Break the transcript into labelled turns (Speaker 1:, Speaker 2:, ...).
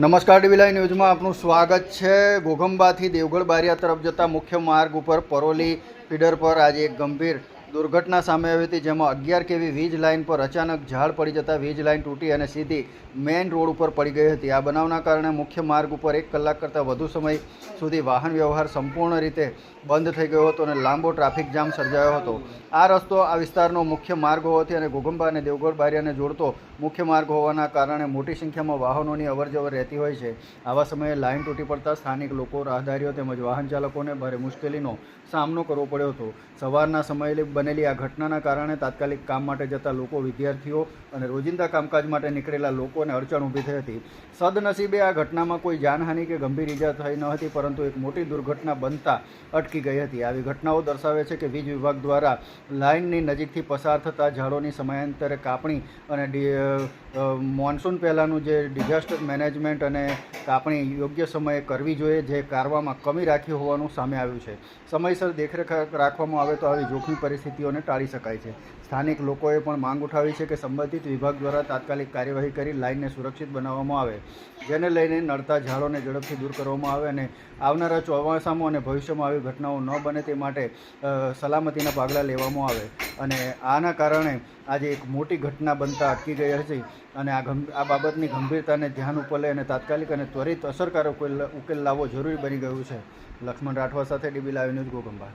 Speaker 1: નમસ્કાર ડીવી લાઈવ ન્યૂઝમાં આપનું સ્વાગત છે। ઘોઘંબાથી દેવગઢ બારિયા તરફ જતા મુખ્ય માર્ગ ઉપર પરોલી ફીડર પર આજે એક ગંભીર દુર્ઘટના સામે આવી હતી, જેમાં 11 kV વીજ લાઇન પર અચાનક ઝાડ પડી જતા વીજ લાઇન તૂટી અને સીધી મેઇન રોડ ઉપર પડી ગઈ હતી। આ બનાવના કારણે મુખ્ય માર્ગ ઉપર 1 કલાક કરતાં વધુ સમય સુધી વાહન વ્યવહાર સંપૂર્ણ રીતે બંધ થઈ ગયો હતો અને લાંબો ટ્રાફિક જામ સર્જાયો હતો। આ રસ્તો આ વિસ્તારનો મુખ્ય માર્ગ હોવાથી અને ઘોઘંબા અને દેવગઢ બારિયાને જોડતો મુખ્ય માર્ગ હોવાના કારણે મોટી સંખ્યામાં વાહનોની અવરજવર રહેતી હોય છે। આવા સમયે લાઇન તૂટી પડતા સ્થાનિક લોકો, રાહદારીઓ તેમજ વાહન ચાલકોને ભારે મુશ્કેલીનો સામનો કરવો પડ્યો હતો। સવારના સમયે બનેલી આ ઘટનાના કારણે તાત્કાલિક કામ માટે જતા લોકો, વિદ્યાર્થીઓ અને રોજિંદા કામકાજ માટે નીકળેલા લોકોને અડચણ ઊભી થઈ હતી। સદનસીબે આ ઘટનામાં કોઈ જાનહાનિ કે ગંભીર ઈજા થઈ ન હતી, પરંતુ એક મોટી દુર્ઘટના બનતા અટકી ગઈ હતી। આવી ઘટનાઓ દર્શાવે છે કે વીજ વિભાગ દ્વારા લાઇનની નજીકથી પસાર થતા ઝાડોની સમયાંતરે કાપણી અને મોન્સૂન પહેલાંનું જે ડિઝાસ્ટર મેનેજમેન્ટ અને કાપણી યોગ્ય સમયે કરવી જોઈએ, જે કરવામાં કમી રાખી હોવાનું સામે આવ્યું છે। સમયસર દેખરેખ રાખવામાં આવે તો આવી જોખમી પરિસ્થિતિઓને ટાળી શકાય છે। સ્થાનિક લોકોએ પણ માંગ ઉઠાવી છે કે સંબંધિત વિભાગ દ્વારા તાત્કાલિક કાર્યવાહી કરી લાઇનને સુરક્ષિત બનાવવામાં આવે, જેને લઈને નડતા ઝાડોને ઝડપથી દૂર કરવામાં આવે અને આવનારા ચોમાસામાં અને ભવિષ્યમાં આવી ઘટનાઓ ન બને તે માટે સલામતીના પગલાં લેવામાં આવે। અને આના કારણે આજે એક મોટી ઘટના બનતા અટકી ગઈ હતી અને આ બાબતની ગંભીરતાને ધ્યાન ઉપર લઈ અને તાત્કાલિક અને ત્વરિત અસરકારક ઉકેલ લાવવો જરૂરી બની ગયું છે। લક્ષ્મણ રાઠવા સાથે ડીવી લાઈવ ન્યૂઝ, ઘોઘંબા।